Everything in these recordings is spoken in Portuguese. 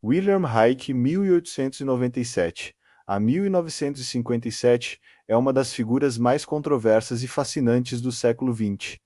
Wilhelm Reich, 1897 a 1957, é uma das figuras mais controversas e fascinantes do século XX.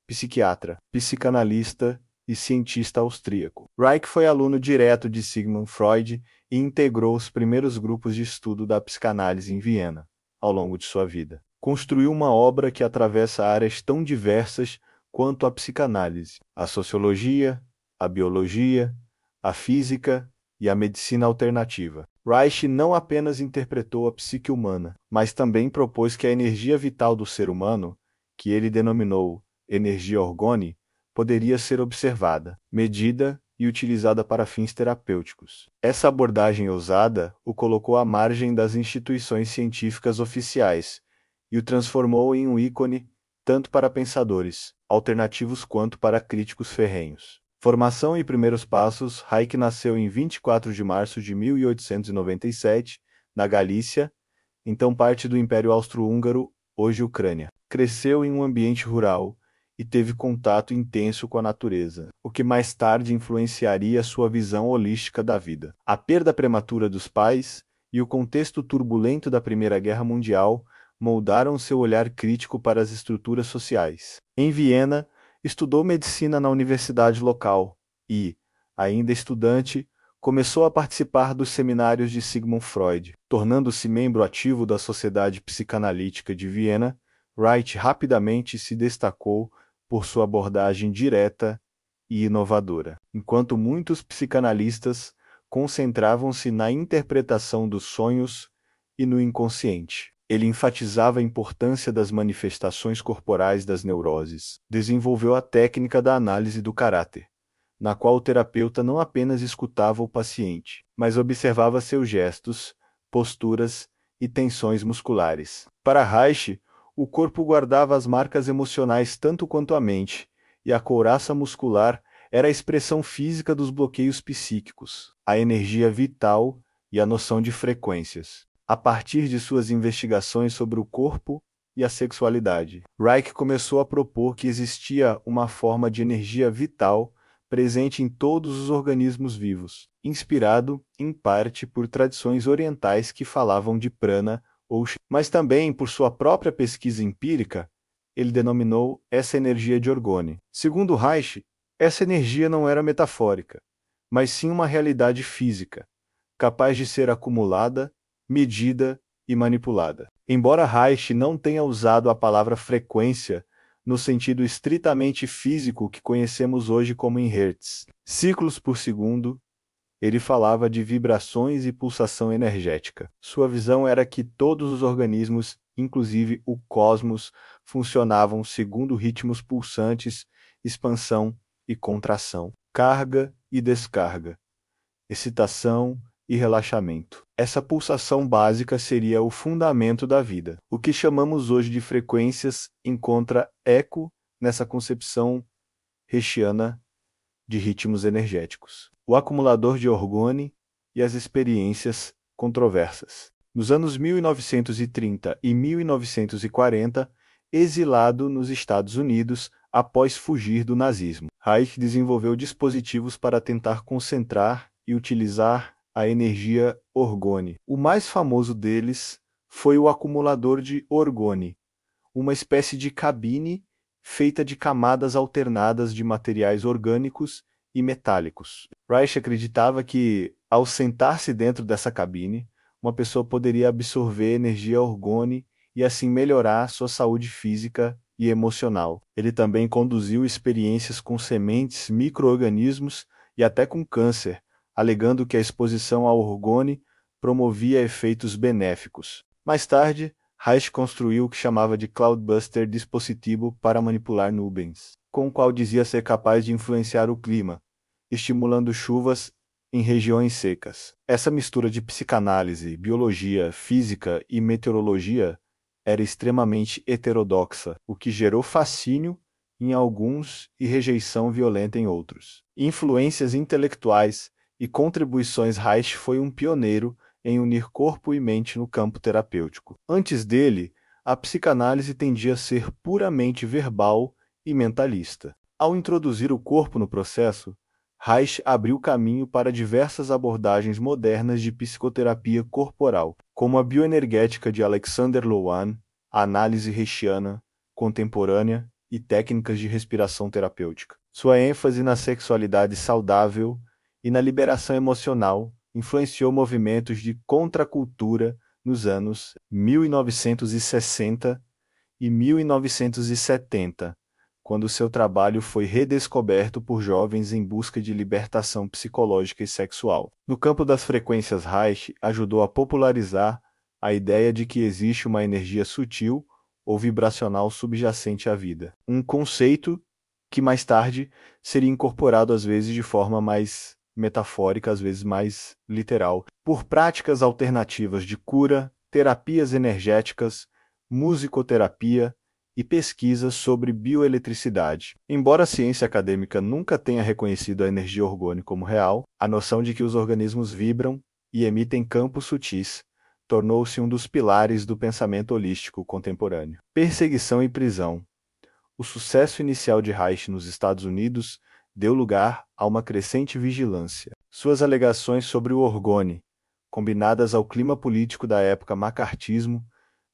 Psiquiatra, psicanalista e cientista austríaco. Reich foi aluno direto de Sigmund Freud e integrou os primeiros grupos de estudo da psicanálise em Viena, ao longo de sua vida. Construiu uma obra que atravessa áreas tão diversas quanto a psicanálise, a sociologia, a biologia, a física e a medicina alternativa. Reich não apenas interpretou a psique humana, mas também propôs que a energia vital do ser humano, que ele denominou energia orgone, poderia ser observada, medida e utilizada para fins terapêuticos. Essa abordagem ousada o colocou à margem das instituições científicas oficiais e o transformou em um ícone tanto para pensadores alternativos quanto para críticos ferrenhos. Formação e primeiros passos. Reich nasceu em 24 de março de 1897, na Galícia, então parte do Império Austro-Húngaro, hoje Ucrânia. Cresceu em um ambiente rural e teve contato intenso com a natureza, o que mais tarde influenciaria sua visão holística da vida. A perda prematura dos pais e o contexto turbulento da Primeira Guerra Mundial moldaram seu olhar crítico para as estruturas sociais. Em Viena, estudou medicina na universidade local e, ainda estudante, começou a participar dos seminários de Sigmund Freud. Tornando-se membro ativo da Sociedade Psicanalítica de Viena, Reich rapidamente se destacou por sua abordagem direta e inovadora, enquanto muitos psicanalistas concentravam-se na interpretação dos sonhos e no inconsciente. Ele enfatizava a importância das manifestações corporais das neuroses. Desenvolveu a técnica da análise do caráter, na qual o terapeuta não apenas escutava o paciente, mas observava seus gestos, posturas e tensões musculares. Para Reich, o corpo guardava as marcas emocionais tanto quanto a mente, e a couraça muscular era a expressão física dos bloqueios psíquicos, a energia vital e a noção de frequências. A partir de suas investigações sobre o corpo e a sexualidade, Reich começou a propor que existia uma forma de energia vital presente em todos os organismos vivos, inspirado, em parte, por tradições orientais que falavam de prana ou chi, mas também por sua própria pesquisa empírica. Ele denominou essa energia de orgone. Segundo Reich, essa energia não era metafórica, mas sim uma realidade física, capaz de ser acumulada, medida e manipulada. Embora Reich não tenha usado a palavra frequência no sentido estritamente físico que conhecemos hoje como em hertz, ciclos por segundo, ele falava de vibrações e pulsação energética. Sua visão era que todos os organismos, inclusive o cosmos, funcionavam segundo ritmos pulsantes, expansão e contração, carga e descarga, excitação e relaxamento. Essa pulsação básica seria o fundamento da vida. O que chamamos hoje de frequências encontra eco nessa concepção reichiana de ritmos energéticos. O acumulador de orgone e as experiências controversas. Nos anos 1930 e 1940, exilado nos Estados Unidos após fugir do nazismo, Reich desenvolveu dispositivos para tentar concentrar e utilizar a energia orgone. O mais famoso deles foi o acumulador de orgone, uma espécie de cabine feita de camadas alternadas de materiais orgânicos e metálicos. Reich acreditava que, ao sentar-se dentro dessa cabine, uma pessoa poderia absorver energia orgone e assim melhorar sua saúde física e emocional. Ele também conduziu experiências com sementes, micro-organismos e até com câncer, alegando que a exposição ao orgone promovia efeitos benéficos. Mais tarde, Reich construiu o que chamava de Cloudbuster dispositivo para manipular nuvens, com o qual dizia ser capaz de influenciar o clima, estimulando chuvas em regiões secas. Essa mistura de psicanálise, biologia, física e meteorologia era extremamente heterodoxa, o que gerou fascínio em alguns e rejeição violenta em outros. Influências intelectuais e contribuições. Reich foi um pioneiro em unir corpo e mente no campo terapêutico. Antes dele, a psicanálise tendia a ser puramente verbal e mentalista. Ao introduzir o corpo no processo, Reich abriu caminho para diversas abordagens modernas de psicoterapia corporal, como a bioenergética de Alexander Lowen, a análise reichiana contemporânea e técnicas de respiração terapêutica. Sua ênfase na sexualidade saudável e na liberação emocional influenciou movimentos de contracultura nos anos 1960 e 1970, quando seu trabalho foi redescoberto por jovens em busca de libertação psicológica e sexual. No campo das frequências, Reich ajudou a popularizar a ideia de que existe uma energia sutil ou vibracional subjacente à vida. Um conceito que mais tarde seria incorporado às vezes de forma mais metafórica, às vezes mais literal, por práticas alternativas de cura, terapias energéticas, musicoterapia e pesquisas sobre bioeletricidade. Embora a ciência acadêmica nunca tenha reconhecido a energia orgânica como real, a noção de que os organismos vibram e emitem campos sutis tornou-se um dos pilares do pensamento holístico contemporâneo. Perseguição e prisão. O sucesso inicial de Reich nos Estados Unidos deu lugar a uma crescente vigilância. Suas alegações sobre o orgone, combinadas ao clima político da época macartismo,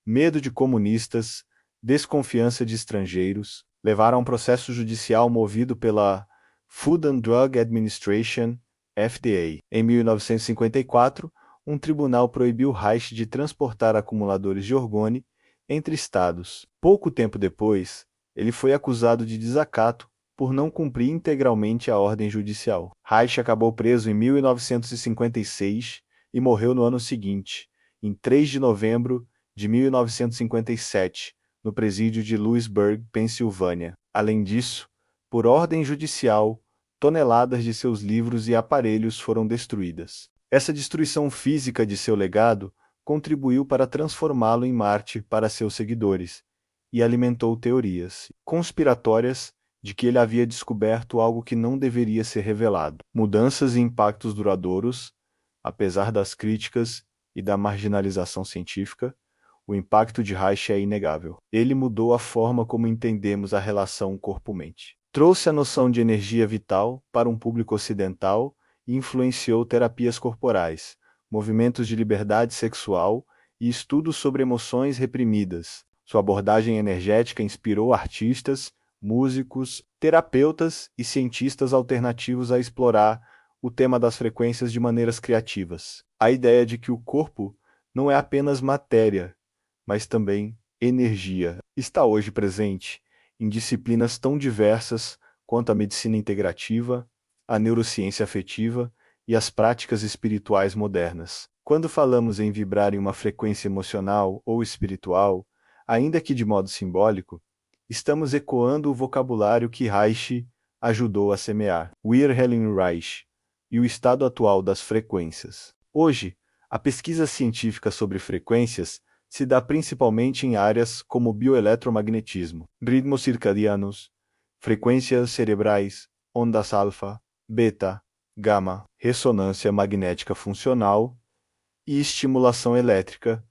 medo de comunistas, desconfiança de estrangeiros, levaram a um processo judicial movido pela Food and Drug Administration, FDA. Em 1954, um tribunal proibiu Reich de transportar acumuladores de orgone entre estados. Pouco tempo depois, ele foi acusado de desacato por não cumprir integralmente a ordem judicial. Reich acabou preso em 1956 e morreu no ano seguinte, em 3 de novembro de 1957, no presídio de Lewisburg, Pensilvânia. Além disso, por ordem judicial, toneladas de seus livros e aparelhos foram destruídas. Essa destruição física de seu legado contribuiu para transformá-lo em mártir para seus seguidores e alimentou teorias conspiratórias de que ele havia descoberto algo que não deveria ser revelado. Mudanças e impactos duradouros, apesar das críticas e da marginalização científica, o impacto de Reich é inegável. Ele mudou a forma como entendemos a relação corpo-mente. Trouxe a noção de energia vital para um público ocidental e influenciou terapias corporais, movimentos de liberdade sexual e estudos sobre emoções reprimidas. Sua abordagem energética inspirou artistas, músicos, terapeutas e cientistas alternativos a explorar o tema das frequências de maneiras criativas. A ideia de que o corpo não é apenas matéria, mas também energia, está hoje presente em disciplinas tão diversas quanto a medicina integrativa, a neurociência afetiva e as práticas espirituais modernas. Quando falamos em vibrar em uma frequência emocional ou espiritual, ainda que de modo simbólico, estamos ecoando o vocabulário que Reich ajudou a semear, Wilhelm Reich, e o estado atual das frequências. Hoje, a pesquisa científica sobre frequências se dá principalmente em áreas como bioeletromagnetismo, ritmos circadianos, frequências cerebrais, ondas alfa, beta, gama, ressonância magnética funcional e estimulação elétrica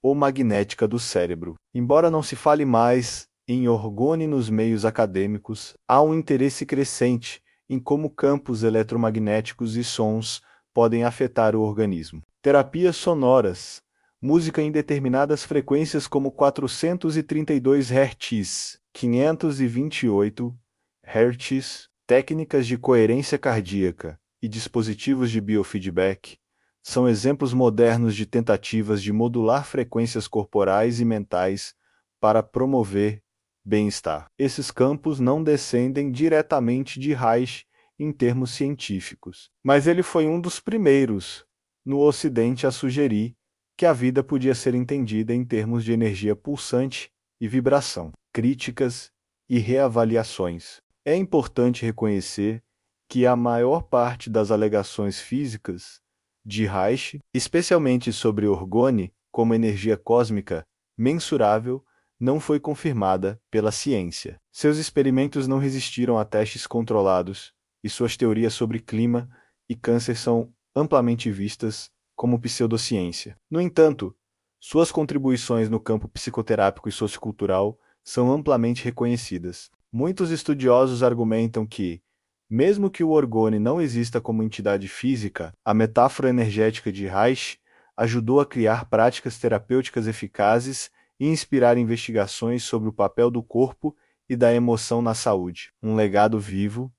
ou magnética do cérebro. Embora não se fale mais em orgone nos meios acadêmicos, há um interesse crescente em como campos eletromagnéticos e sons podem afetar o organismo. Terapias sonoras, música em determinadas frequências como 432 Hz, 528 Hz, técnicas de coerência cardíaca e dispositivos de biofeedback são exemplos modernos de tentativas de modular frequências corporais e mentais para promover bem-estar. Esses campos não descendem diretamente de Reich em termos científicos, mas ele foi um dos primeiros no Ocidente a sugerir que a vida podia ser entendida em termos de energia pulsante e vibração. Críticas e reavaliações. É importante reconhecer que a maior parte das alegações físicas de Reich, especialmente sobre orgone como energia cósmica mensurável, não foi confirmada pela ciência. Seus experimentos não resistiram a testes controlados e suas teorias sobre clima e câncer são amplamente vistas como pseudociência. No entanto, suas contribuições no campo psicoterápico e sociocultural são amplamente reconhecidas. Muitos estudiosos argumentam que, Mesmo que o orgone não exista como entidade física, a metáfora energética de Reich ajudou a criar práticas terapêuticas eficazes e inspirar investigações sobre o papel do corpo e da emoção na saúde. Um legado vivo,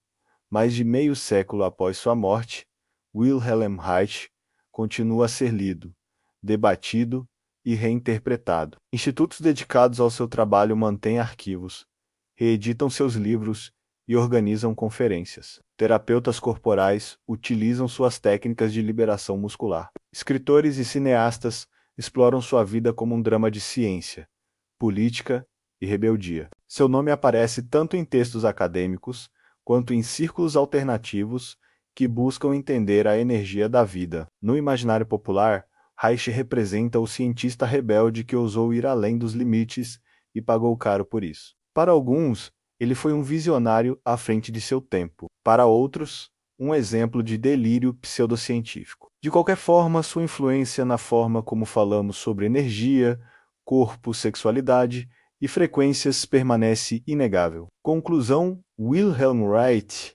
mais de meio século após sua morte, Wilhelm Reich continua a ser lido, debatido e reinterpretado. Institutos dedicados ao seu trabalho mantêm arquivos, reeditam seus livros e organizam conferências. Terapeutas corporais utilizam suas técnicas de liberação muscular. Escritores e cineastas exploram sua vida como um drama de ciência, política e rebeldia. Seu nome aparece tanto em textos acadêmicos quanto em círculos alternativos que buscam entender a energia da vida. No imaginário popular, Reich representa o cientista rebelde que ousou ir além dos limites e pagou caro por isso. Para alguns, ele foi um visionário à frente de seu tempo. Para outros, um exemplo de delírio pseudocientífico. De qualquer forma, sua influência na forma como falamos sobre energia, corpo, sexualidade e frequências permanece inegável. Conclusão: Wilhelm Reich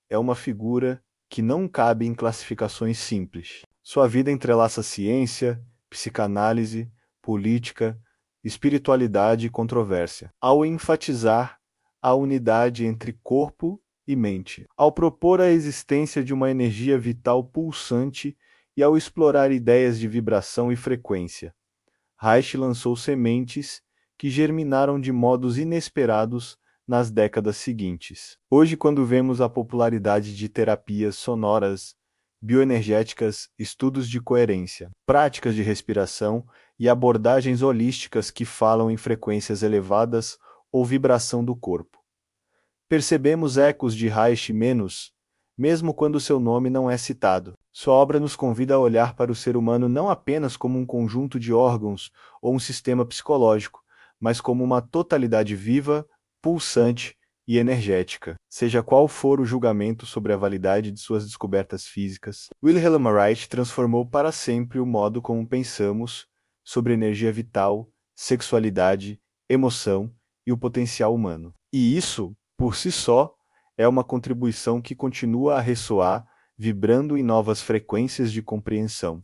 é uma figura que não cabe em classificações simples. Sua vida entrelaça ciência, psicanálise, política, espiritualidade e controvérsia. Ao enfatizar a unidade entre corpo e mente, ao propor a existência de uma energia vital pulsante e ao explorar ideias de vibração e frequência, Reich lançou sementes que germinaram de modos inesperados nas décadas seguintes. Hoje, quando vemos a popularidade de terapias sonoras, bioenergéticas, estudos de coerência, práticas de respiração e abordagens holísticas que falam em frequências elevadas ou vibração do corpo, percebemos ecos de Reich mesmo quando seu nome não é citado. Sua obra nos convida a olhar para o ser humano não apenas como um conjunto de órgãos ou um sistema psicológico, mas como uma totalidade viva, pulsante e energética. Seja qual for o julgamento sobre a validade de suas descobertas físicas, Wilhelm Reich transformou para sempre o modo como pensamos sobre energia vital, sexualidade, emoção e o potencial humano. E isso, por si só, é uma contribuição que continua a ressoar, vibrando em novas frequências de compreensão.